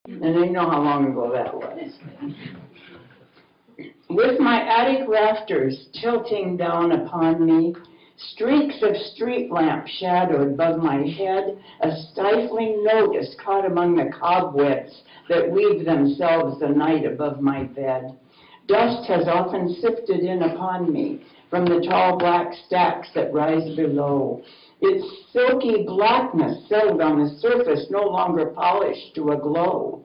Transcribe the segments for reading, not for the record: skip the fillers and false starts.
And you know how long ago that was. With my attic rafters tilting down upon me, streaks of street lamp shadowed above my head, a stifling note is caught among the cobwebs that weave themselves the night above my bed. Dust has often sifted in upon me from the tall black stacks that rise below. Its silky blackness settled on the surface, no longer polished to a glow.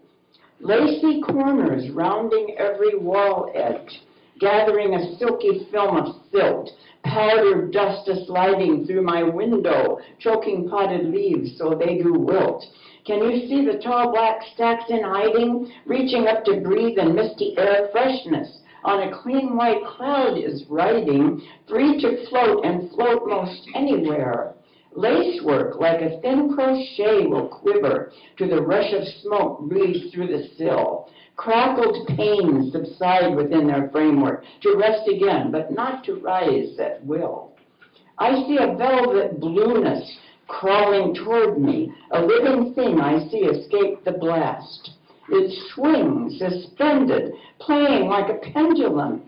Lacy corners rounding every wall edge, gathering a silky film of silt, powdered dust a-sliding through my window, choking potted leaves so they do wilt. Can you see the tall black stacks in hiding, reaching up to breathe in misty air freshness? On a clean white cloud is riding, free to float and float most anywhere. Lacework like a thin crochet will quiver to the rush of smoke breathed through the sill. Crackled panes subside within their framework, to rest again, but not to rise at will. I see a velvet blueness crawling toward me, a living thing I see escape the blast. It swings, suspended, playing like a pendulum.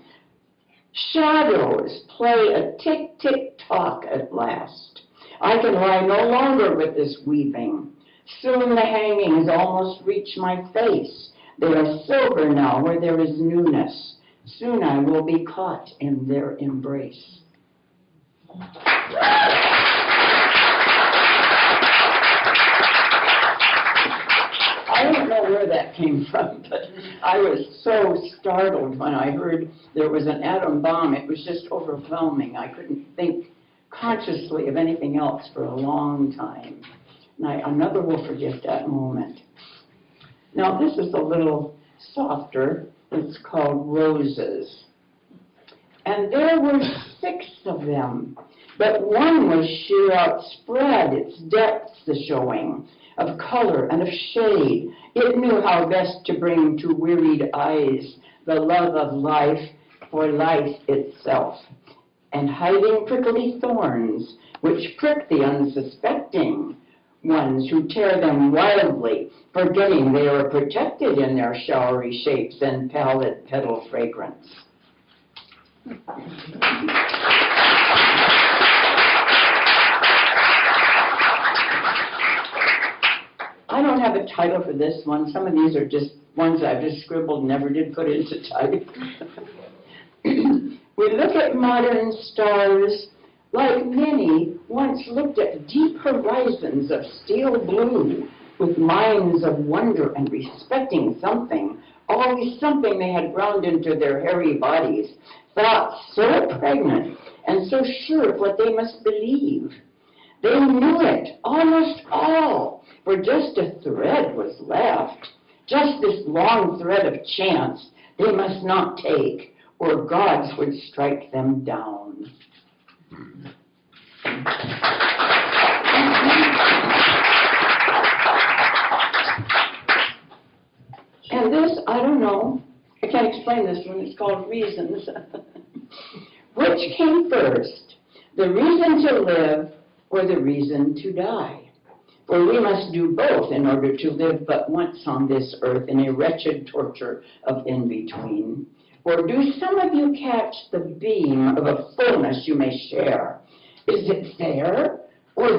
Shadows play a tick-tick-tock at last. I can lie no longer with this weaving. Soon the hangings almost reach my face. They are silver now where there is newness. Soon I will be caught in their embrace. I don't know where that came from, but I was so startled when I heard there was an atom bomb. It was just overwhelming. I couldn't think consciously of anything else for a long time. And I never will forget that moment. Now this is a little softer. It's called Roses. And there were 6 of them, but one was sheer outspread, its depths the showing, of color and of shade. It knew how best to bring to wearied eyes the love of life for life itself, and hiding prickly thorns which prick the unsuspecting ones who tear them wildly, forgetting they are protected in their showery shapes and pallid petal fragrance. I don't have a title for this one. Some of these are just ones I've just scribbled and never did put into type. We look at modern stars like many once looked at deep horizons of steel blue with minds of wonder and respecting something, always something they had ground into their hairy bodies, thoughts so pregnant and so sure of what they must believe. They knew it, almost all, for just a thread was left, just this long thread of chance they must not take, or gods would strike them down. And this, I don't know, I can't explain this one, it's called Reasons. Which came first, the reason to live or the reason to die? For we must do both in order to live but once on this earth in a wretched torture of in-between. Or do some of you catch the beam of a fullness you may share? Is it there, or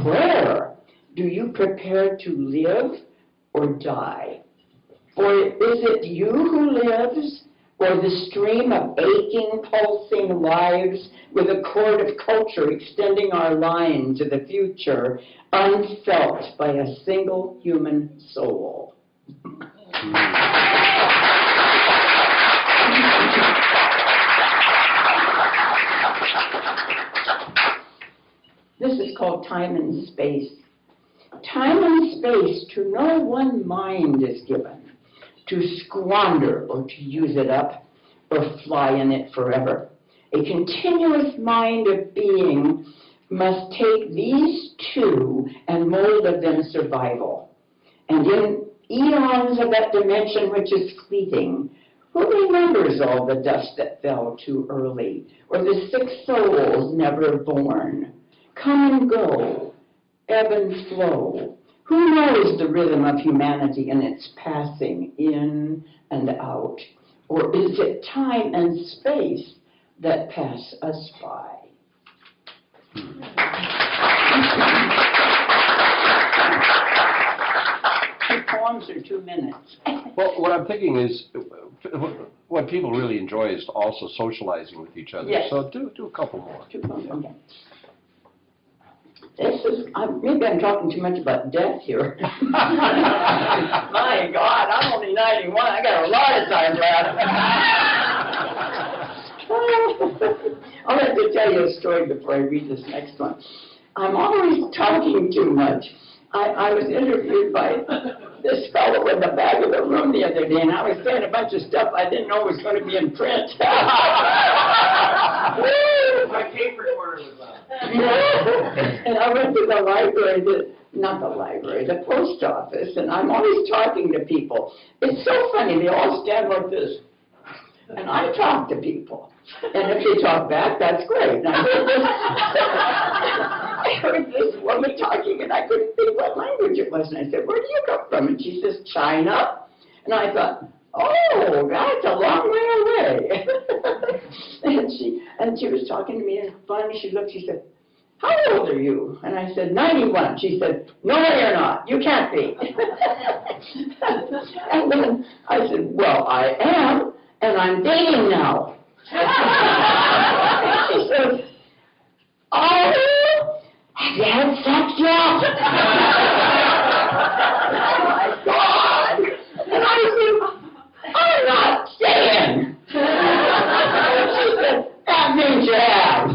where? Do you prepare to live or die? Or is it you who lives, or the stream of aching, pulsing lives with a cord of culture extending our line to the future, unfelt by a single human soul? This is called Time and Space. Time and space to no one mind is given, to squander or to use it up or fly in it forever. A continuous mind of being must take these two and mold of them survival. And in eons of that dimension which is fleeting, who remembers all the dust that fell too early, or the sick souls never born? Come and go, ebb and flow. Who knows the rhythm of humanity in its passing in and out? Or is it time and space that pass us by? Two poems or 2 minutes? Well, what I'm thinking is, what people really enjoy is also socializing with each other. Yes. So do a couple more. 2 poems, okay. This is, maybe I'm talking too much about death here. My God, I'm only 91. I got a lot of time left. I'll have to tell you a story before I read this next one. I'm always talking too much. I was interviewed by this fellow in the back of the room the other day, and I was saying a bunch of stuff I didn't know was going to be in print. My tape recorder was on. And I went to the library, the post office, and I'm always talking to people. It's so funny, they all stand like this. And I talk to people. And if they talk back, that's great. And I heard this woman talking, and I couldn't think what language it was. And I said, "Where do you come from?" And she says, "China." And I thought, "Oh, that's a long way away." and she was talking to me, and finally she looked, she said, "How old are you?" And I said, 91. She said, "No, you're not. You can't be." And then I said, "Well, I am, and I'm dating now." She said, "Oh, have you had sex yet?" Oh my God. And I said, "I'm not staying." She said, "That means you have."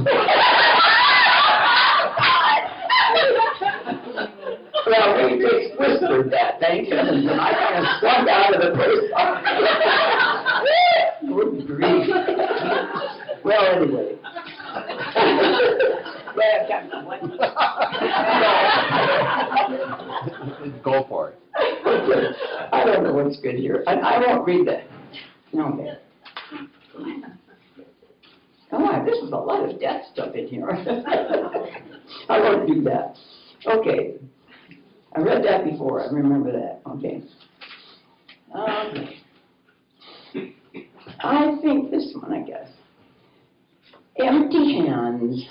Well, we just whispered that, thank heavens, and I kind of slunk out of the post office. Good grief. Well, anyway. Go for it. I don't know what's good here. I won't read that. No, okay. Come on, this is a lot of death stuff in here. I won't do that. Okay. I read that before. I remember that. Okay. I think this one, I guess. Empty hands.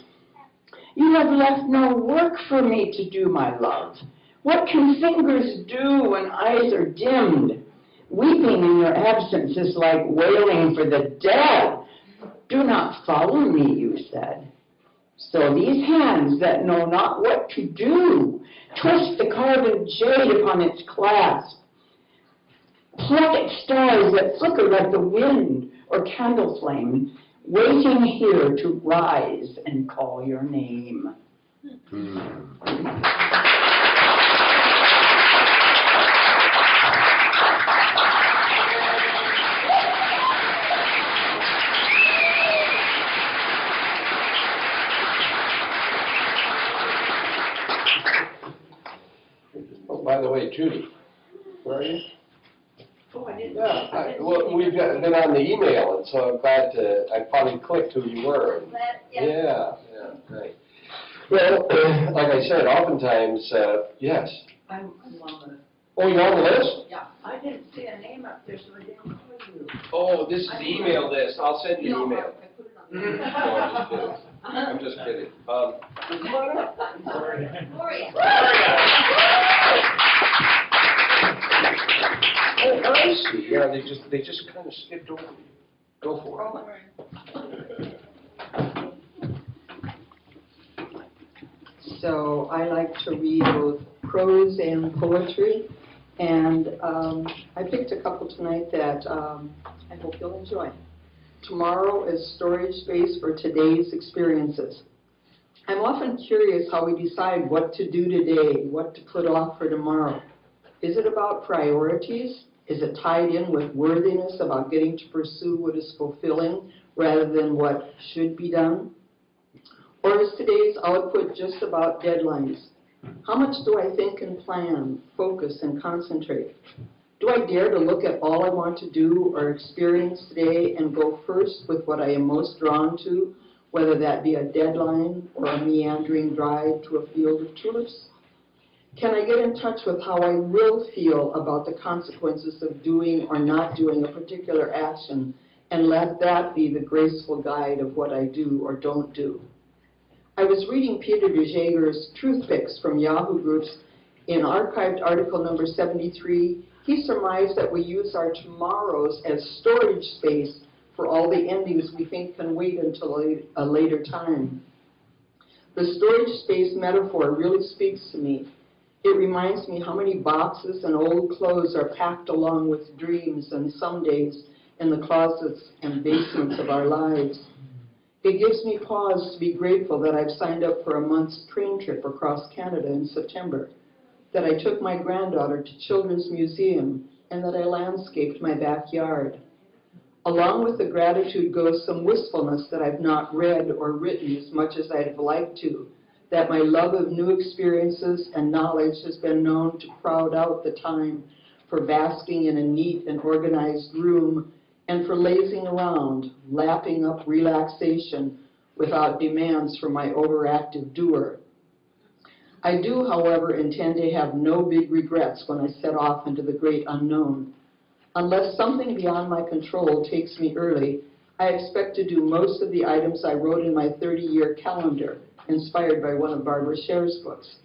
You have left no work for me to do, my love. What can fingers do when eyes are dimmed? Weeping in your absence is like wailing for the dead. Do not follow me, you said. So these hands that know not what to do, twist the carven jade upon its clasp. Pluck at stars that flicker like the wind or candle flame, waiting here to rise and call your name. Oh, by the way, Judy, where are you? Oh, I didn't. Yeah, well, we've been on the email, and so I'm glad I finally clicked who you were. And, yeah, right. Well, like I said, oftentimes, yes. I'm on the, Oh, you're on the list? yeah, I didn't see a name up there, so I didn't call you. Oh, this is the email list. I'll send you an No, email. I put it on the. No, I'm just kidding. Come on up. Sorry. Gloria. Oh, I see. Yeah, they just kind of skipped over you. Go for it. So I like to read both prose and poetry, and I picked a couple tonight that I hope you'll enjoy. Tomorrow is storage space for today's experiences. I'm often curious how we decide what to do today, what to put off for tomorrow. Is it about priorities? Is it tied in with worthiness about getting to pursue what is fulfilling rather than what should be done? Or is today's output just about deadlines? How much do I think and plan, focus and concentrate? Do I dare to look at all I want to do or experience today and go first with what I am most drawn to, whether that be a deadline or a meandering drive to a field of tulips? Can I get in touch with how I will feel about the consequences of doing or not doing a particular action, and let that be the graceful guide of what I do or don't do? I was reading Peter de Jager's Truth Picks from Yahoo Groups. In archived article number 73, he surmised that we use our tomorrows as storage space for all the endings we think can wait until a later time. The storage space metaphor really speaks to me. It reminds me how many boxes and old clothes are packed along with dreams and somedays in the closets and basements of our lives. It gives me pause to be grateful that I've signed up for a month's train trip across Canada in September, that I took my granddaughter to Children's Museum, and that I landscaped my backyard. Along with the gratitude goes some wistfulness that I've not read or written as much as I'd have liked to, that my love of new experiences and knowledge has been known to crowd out the time for basking in a neat and organized room and for lazing around, lapping up relaxation without demands from my overactive doer. I do, however, intend to have no big regrets when I set off into the great unknown. Unless something beyond my control takes me early, I expect to do most of the items I wrote in my 30-year calendar, inspired by one of Barbara Scher's books.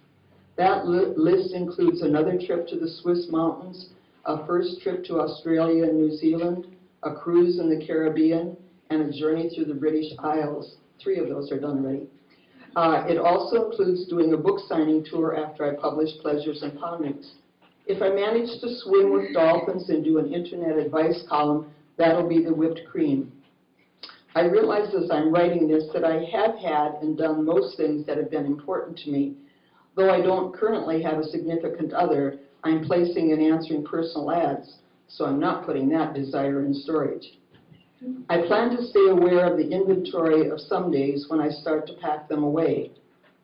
That list includes another trip to the Swiss mountains, a first trip to Australia and New Zealand, a cruise in the Caribbean, and a journey through the British Isles. 3 of those are done already. It also includes doing a book signing tour after I publish Pleasures and Ponderings. If I manage to swim with dolphins and do an internet advice column, that'll be the whipped cream. I realize as I'm writing this that I have had and done most things that have been important to me. Though I don't currently have a significant other, I'm placing and answering personal ads, so I'm not putting that desire in storage. I plan to stay aware of the inventory of some days when I start to pack them away,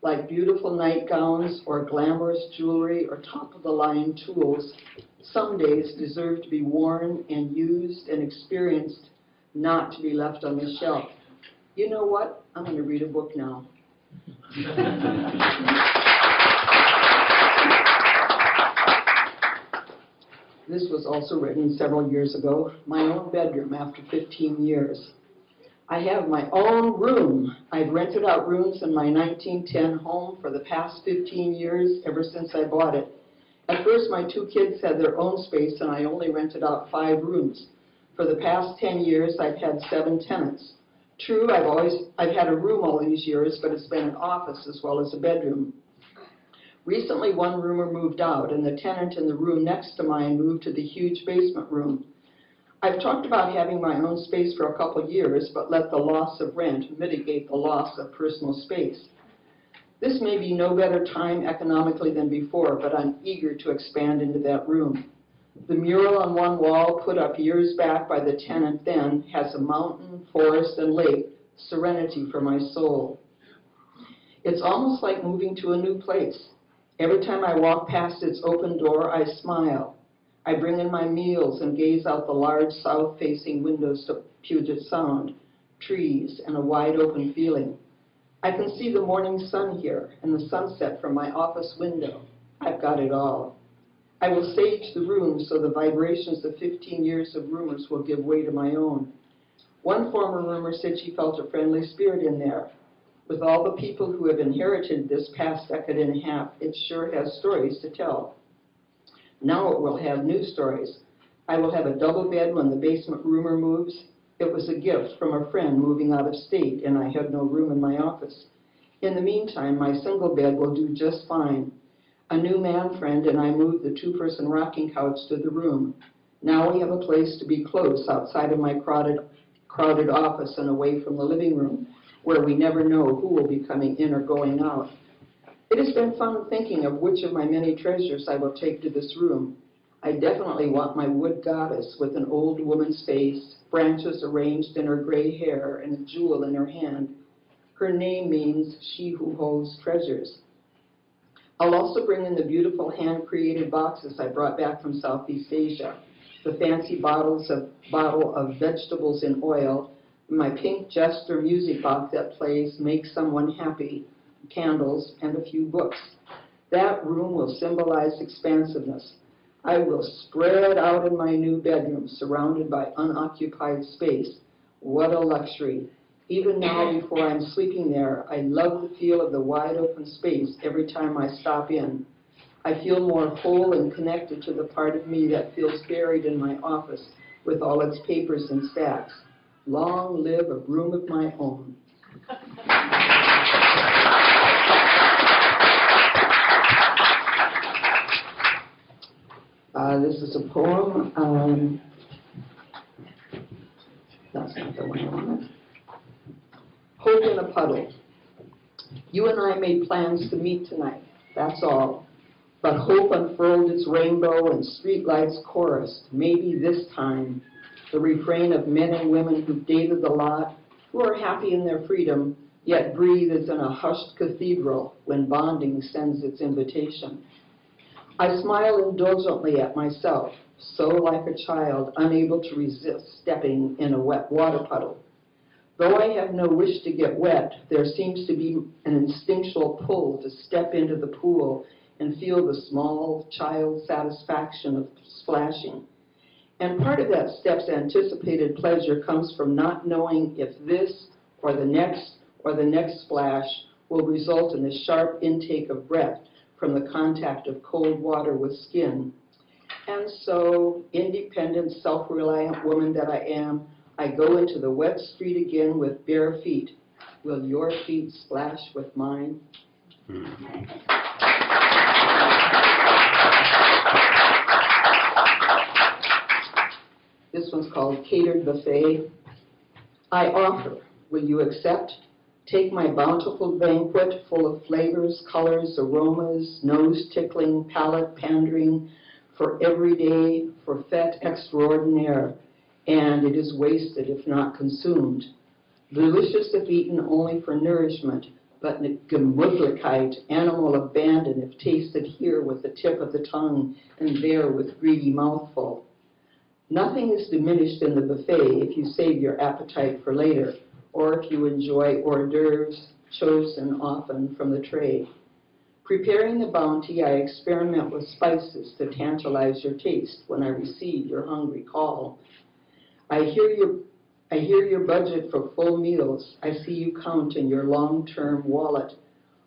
like beautiful nightgowns or glamorous jewelry or top-of-the-line tools. Some days deserve to be worn and used and experienced, not to be left on the shelf. You know what? I'm going to read a book now. This was also written several years ago, my own bedroom after 15 years. I have my own room. I've rented out rooms in my 1910 home for the past 15 years, ever since I bought it. At first, my 2 kids had their own space, and I only rented out 5 rooms. For the past 10 years, I've had 7 tenants. True, I've had a room all these years, but it's been an office as well as a bedroom. Recently, one roomer moved out, and the tenant in the room next to mine moved to the huge basement room. I've talked about having my own space for a couple years, but let the loss of rent mitigate the loss of personal space. This may be no better time economically than before, but I'm eager to expand into that room. The mural on one wall, put up years back by the tenant then, has a mountain, forest, and lake, serenity for my soul. It's almost like moving to a new place. Every time I walk past its open door, I smile. I bring in my meals and gaze out the large south-facing windows to Puget Sound, trees, and a wide-open feeling. I can see the morning sun here and the sunset from my office window. I've got it all. I will sage the room so the vibrations of 15 years of rumors will give way to my own. One former roomer said she felt a friendly spirit in there. With all the people who have inherited this past decade and a half, it sure has stories to tell. Now it will have new stories. I will have a double bed when the basement roomer moves. It was a gift from a friend moving out of state, and I had no room in my office. In the meantime, my single bed will do just fine. A new man friend and I moved the 2-person rocking couch to the room. Now we have a place to be close outside of my crowded office and away from the living room, where we never know who will be coming in or going out. It has been fun thinking of which of my many treasures I will take to this room. I definitely want my wood goddess with an old woman's face, branches arranged in her gray hair, and a jewel in her hand. Her name means she who holds treasures. I'll also bring in the beautiful hand-created boxes I brought back from Southeast Asia, the fancy bottle of vegetables in oil, my pink Jester music box that plays Make Someone Happy, candles, and a few books. That room will symbolize expansiveness. I will spread out in my new bedroom, surrounded by unoccupied space. What a luxury. Even now, before I'm sleeping there, I love the feel of the wide open space every time I stop in. I feel more whole and connected to the part of me that feels buried in my office with all its papers and stacks. Long live a room of my own. This is a poem. That's not the one I wanted. Hope in a puddle. You and I made plans to meet tonight, that's all. But hope unfurled its rainbow and streetlights chorused, maybe this time, the refrain of men and women who've dated a lot, who are happy in their freedom, yet breathe as in a hushed cathedral when bonding sends its invitation. I smile indulgently at myself, so like a child, unable to resist stepping in a wet water puddle. Though I have no wish to get wet, there seems to be an instinctual pull to step into the pool and feel the small child satisfaction of splashing. And part of that step's anticipated pleasure comes from not knowing if this or the next splash will result in a sharp intake of breath from the contact of cold water with skin. And so, independent, self-reliant woman that I am, I go into the wet street again with bare feet. Will your feet splash with mine? This one's called Catered Buffet. I offer, will you accept? Take my bountiful banquet full of flavors, colors, aromas, nose-tickling, palate-pandering, for everyday, for fete extraordinaire, and it is wasted if not consumed. Delicious if eaten only for nourishment, but Gemütlichkeit, animal abandon if tasted here with the tip of the tongue and there with greedy mouthful. Nothing is diminished in the buffet if you save your appetite for later, or if you enjoy hors d'oeuvres chosen often from the tray. Preparing the bounty, I experiment with spices to tantalize your taste when I receive your hungry call. I hear your budget for full meals. I see you count in your long-term wallet.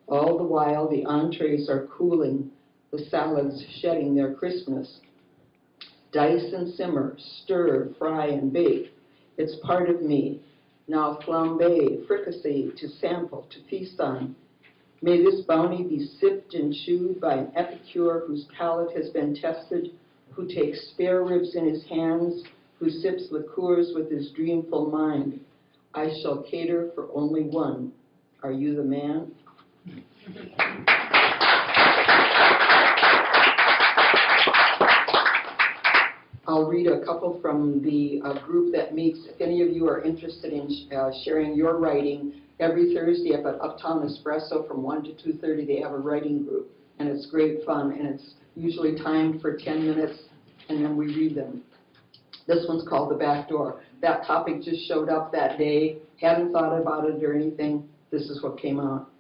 All the while, the entrees are cooling, the salads shedding their crispness. Dice and simmer, stir, fry, and bake. It's part of me. Now flambe, fricassee, to sample, to feast on. May this bounty be sipped and chewed by an epicure whose palate has been tested, who takes spare ribs in his hands, who sips liqueurs with his dreamful mind. I shall cater for only one. Are you the man? I'll read a couple from the group that meets. If any of you are interested in sharing your writing, every Thursday up at Uptown Espresso from 1 to 2:30, they have a writing group, and it's great fun, and it's usually timed for 10 minutes, and then we read them. This one's called The Back Door. That topic just showed up that day, hadn't thought about it or anything. This is what came out.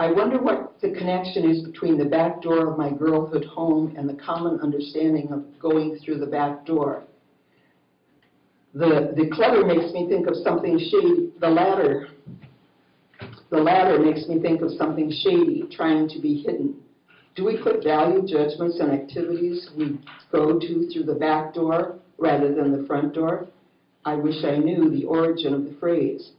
I wonder what the connection is between the back door of my girlhood home and the common understanding of going through the back door. The clutter makes me think of something shady. The ladder makes me think of something shady, trying to be hidden. Do we put value judgments on activities we go to through the back door rather than the front door? I wish I knew the origin of the phrase.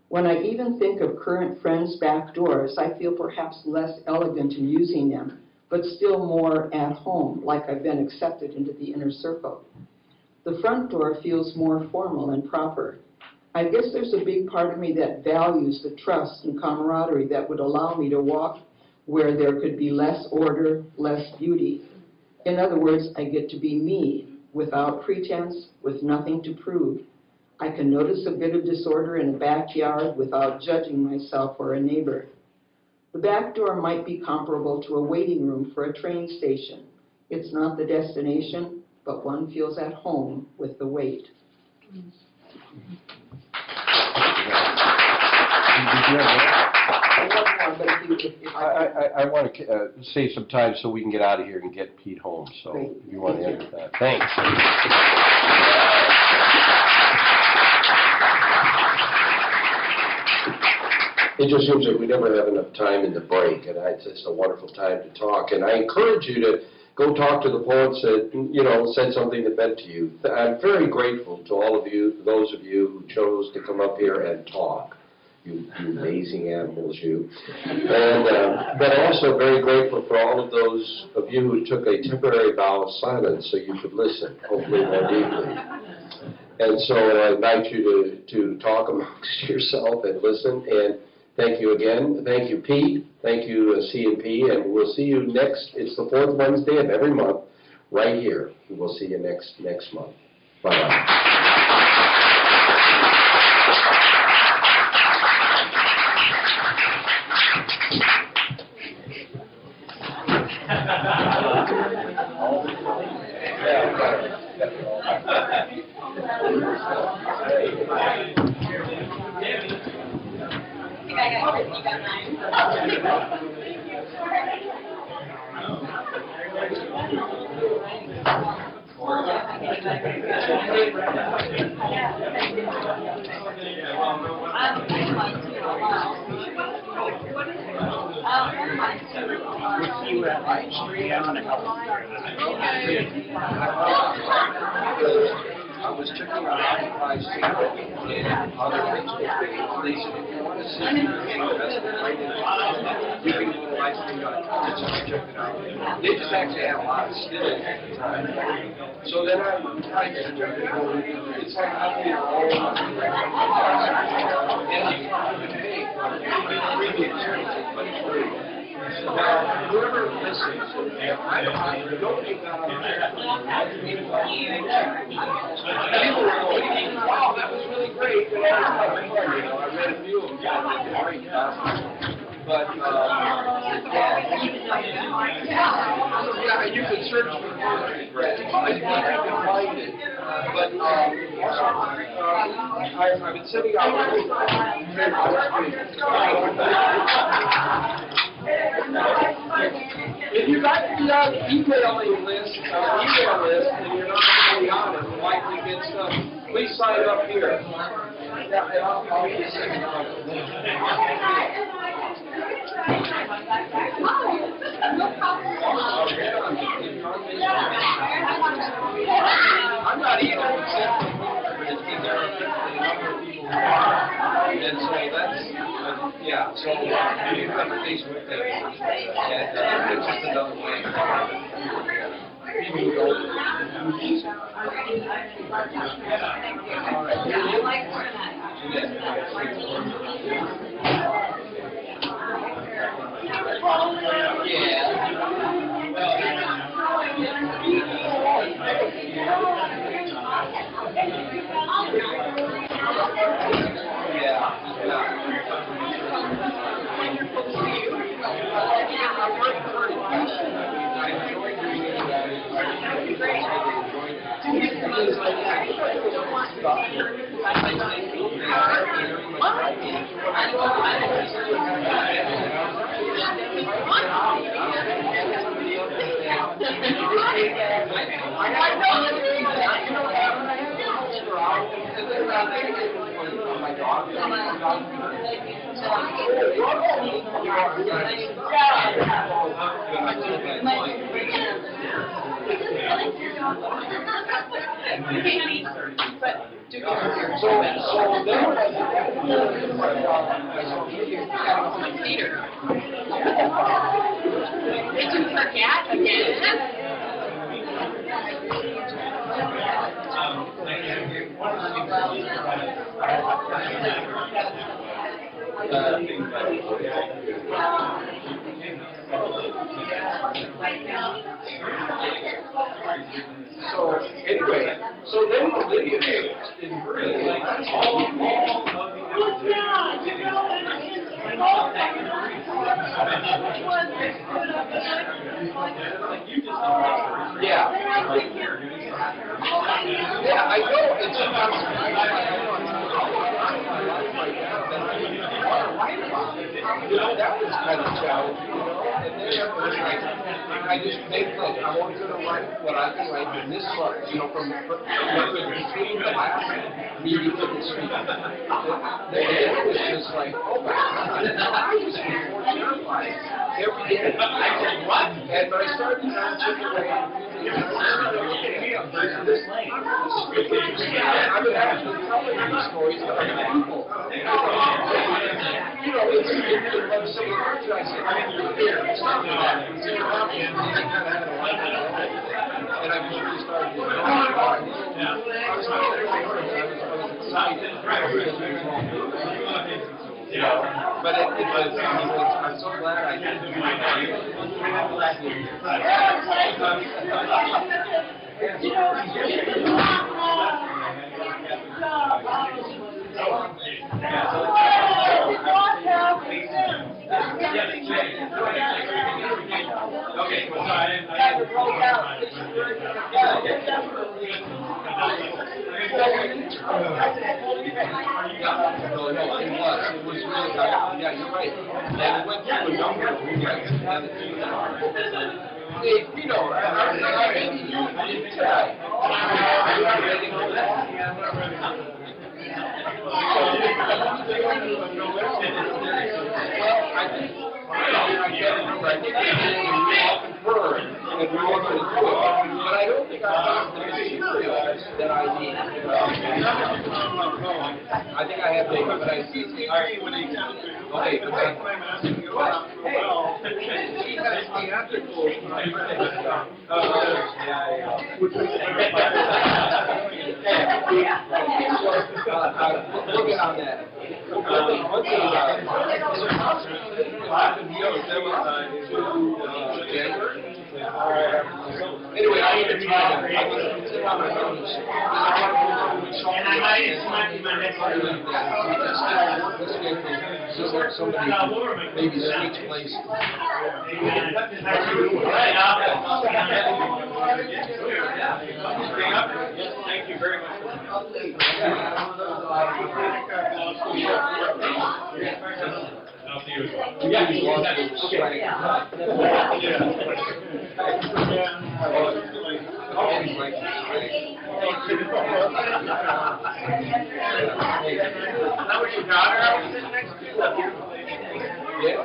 When I even think of current friends' back doors, I feel perhaps less elegant in using them, but still more at home, like I've been accepted into the inner circle. The front door feels more formal and proper. I guess there's a big part of me that values the trust and camaraderie that would allow me to walk where there could be less order, less beauty. In other words, I get to be me, without pretense, with nothing to prove. I can notice a bit of disorder in a backyard without judging myself or a neighbor. The back door might be comparable to a waiting room for a train station. It's not the destination, but one feels at home with the wait. but if I want to save some time so we can get out of here and get Pete home, so Great. if you want to end with that. Thanks. It just seems like we never have enough time in the break, and it's just a wonderful time to talk. And I encourage you to go talk to the poets that, said something that meant to you. I'm very grateful to all of you, those of you who chose to come up here and talk. You amazing animals, you. And, but also very grateful for all of those of you who took a temporary vow of silence so you could listen, hopefully more deeply. And so I invite you to talk amongst yourself and listen. And thank you again. Thank you, Pete. Thank you, C&P. And we'll see you it's the fourth Wednesday of every month, right here. We'll see you next month. Bye-bye. I was checking on Occupy Seattle and other Facebook pages. They said, if you want to see anything that's right in you can go to livestream.com. So I checked it out. They just actually had a lot of students at the time. So then I tried to check it out. It's like having your own and you can pay for premium services, but it's free. Now, whoever listens, I don't think people were going, wow, that was really great, and I was having fun, I read a few of them, great stuff. But, you could search for poetry, Brett. I can find it. But, I've been sitting out if you got to be on the emailing list, and you're not really on it, and likely get stuff, please sign up here. Yeah, and I'll be sending out. I'm not either, except there are a number of people who are. And so that's, so you have a Facebook page, and it's just another way. People go. Did you forget again? So anyway, so then Lydia in her like all yeah, I know it's sometimes I want to write about it. that was kind of challenging, and then it was like, I just made like, I'm only going to write what I can write in this month, from between the last meeting and this meeting. It was just like, oh my God, I was more terrified every day. I said, what? And when I started to chip away, I would actually tell these stories to other people. It's like some words I said, it's not that. And I really started to but I'm so glad I did. Okay, well, I It was really, yeah, you're right. And it went through a number of rewrites and had to do that. Hey, I maybe you did tonight. I think we all confer and we all going to do it. But I don't think I have the material that I need. I think I have data, but I see. Okay, but he has theatrical. Look at that. Anyway, I need to try that. I'm going to sit on my notes. And I might my next somebody maybe switch places. Thank you very much. That was your daughter I was sitting next to? Yeah.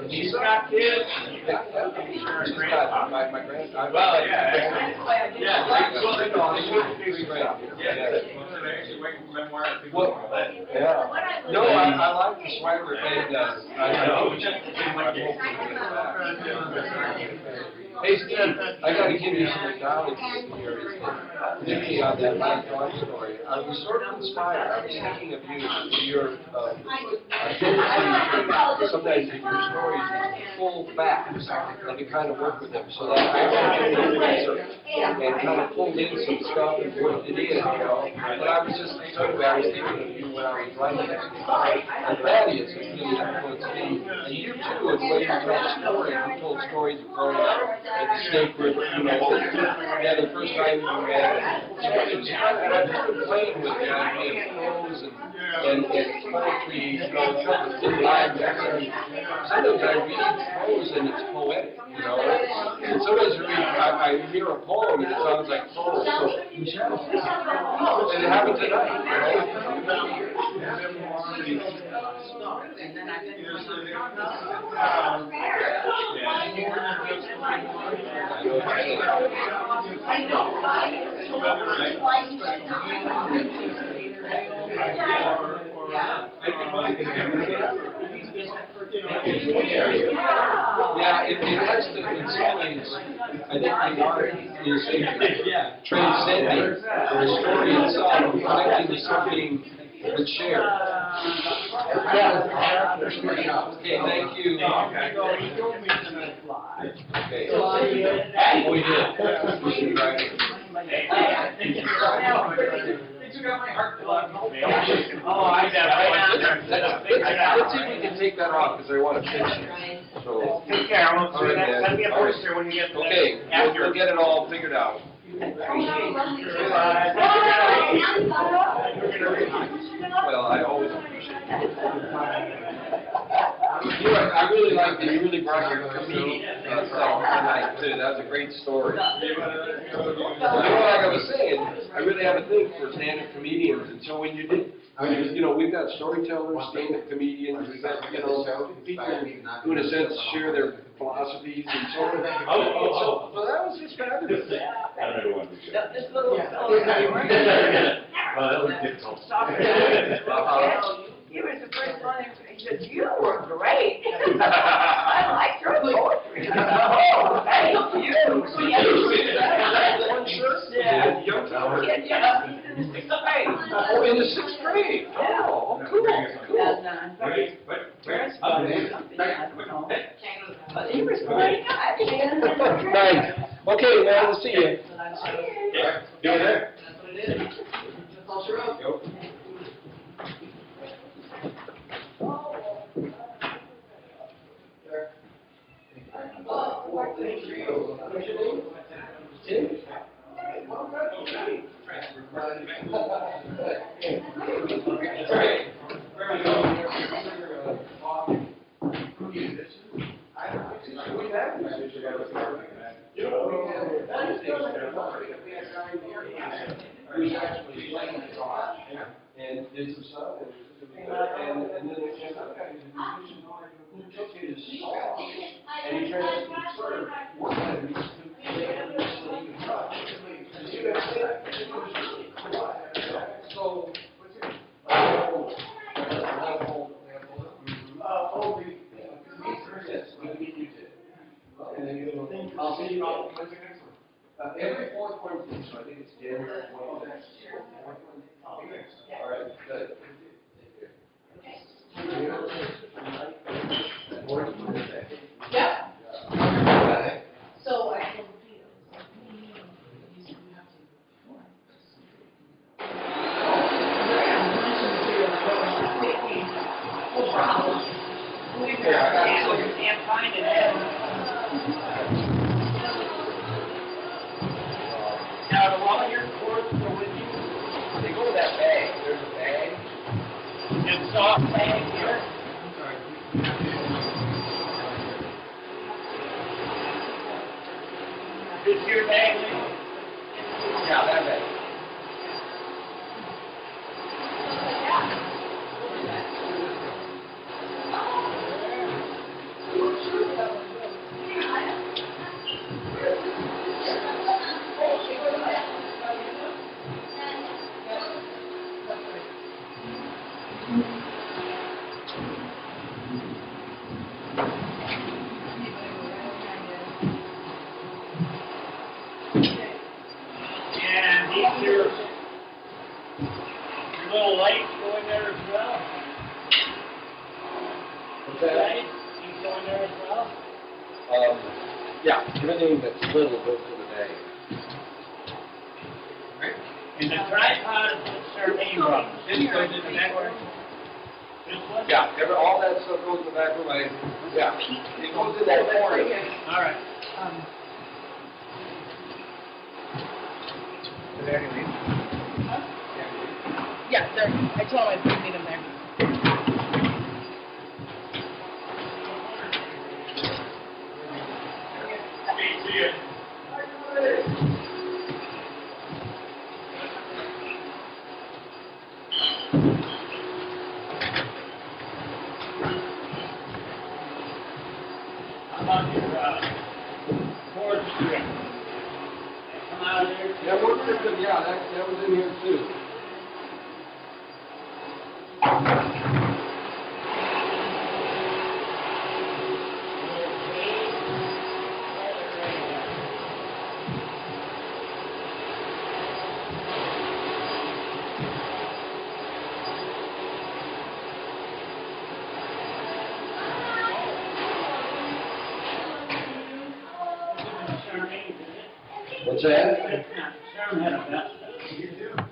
She's got kids? She's got my grandson. Well, yeah. Yeah. Well, yeah. No, I like the swagger, and I hope to get back. Hey, Steve, I got to give you some acknowledgement here. Particularly on that last dog story, I was sort of inspired. I was thinking of you, your ability sometimes in your stories to pull facts and to kind of work with them. So that I actually did research and kind of pulled in some stuff and worked it in, But I was just thinking of you when I was writing it. And Thaddeus has really influenced me. And you too, in the way you tell stories. You told stories of growing up at the Snake River, the first time you read. And I've just been playing with it. I made prose and poetry, in live action. Sometimes I read prose and it's poetic, And sometimes I hear a poem and it sounds like prose. And it happened tonight, Yeah, it has to, in some ways, I think the art is transcending the story itself, connecting to something that's shared. Okay, thank you. Okay. Oh, we did. We should write it. Let's see if we can take that off, because I want to finish it. So, take care. Send me a poster when you get the we'll get it all figured out. Well, I always appreciate it. I really liked that you really brought your comedian tonight too. That was a great story. Like I was saying, I really have a thing for stand-up comedians, and so when you did, we've got storytellers, stand-up comedians, we've got, people who in a sense share their philosophies and so on. So that was just fabulous. This little fellow, That was difficult. he was the first one, he said, you were great. I like your poetry. Oh, thank you. One shirt? Yeah. Young fella. Yeah, he's in the sixth grade. Oh, in the sixth grade? Oh, cool, cool. And, parents got him something, I don't know. But he was great. Thanks. Okay, well, we'll see you. Yeah, doing there? And did some stuff, and then there's another guy who took his saw, and he tried to sort of work at it. So, and then you go, I'll see you on, when's the next one? Every fourth Wednesday, so I think it's January 26th. All right, good. Yeah. So I can. Can't find it. Now, the volunteer corps go with you. They go to that bag, there's a bag. It's soft bag here. Is your bag? Yeah, that bag. And these your little lights go in there as well. What's that? Lights, you go in there as well. Yeah, everything that's little goes to the bag. And the tripod is what's our main room. This goes in the back room. This one? Yeah, all that stuff goes in the back room. Yeah, it goes in that corner. All right. Yeah, there. I told him I'd meet him there. See you. How about your board strip? Come out of there. That worked, yeah, that was in here too. What's that? Sharon had a vest.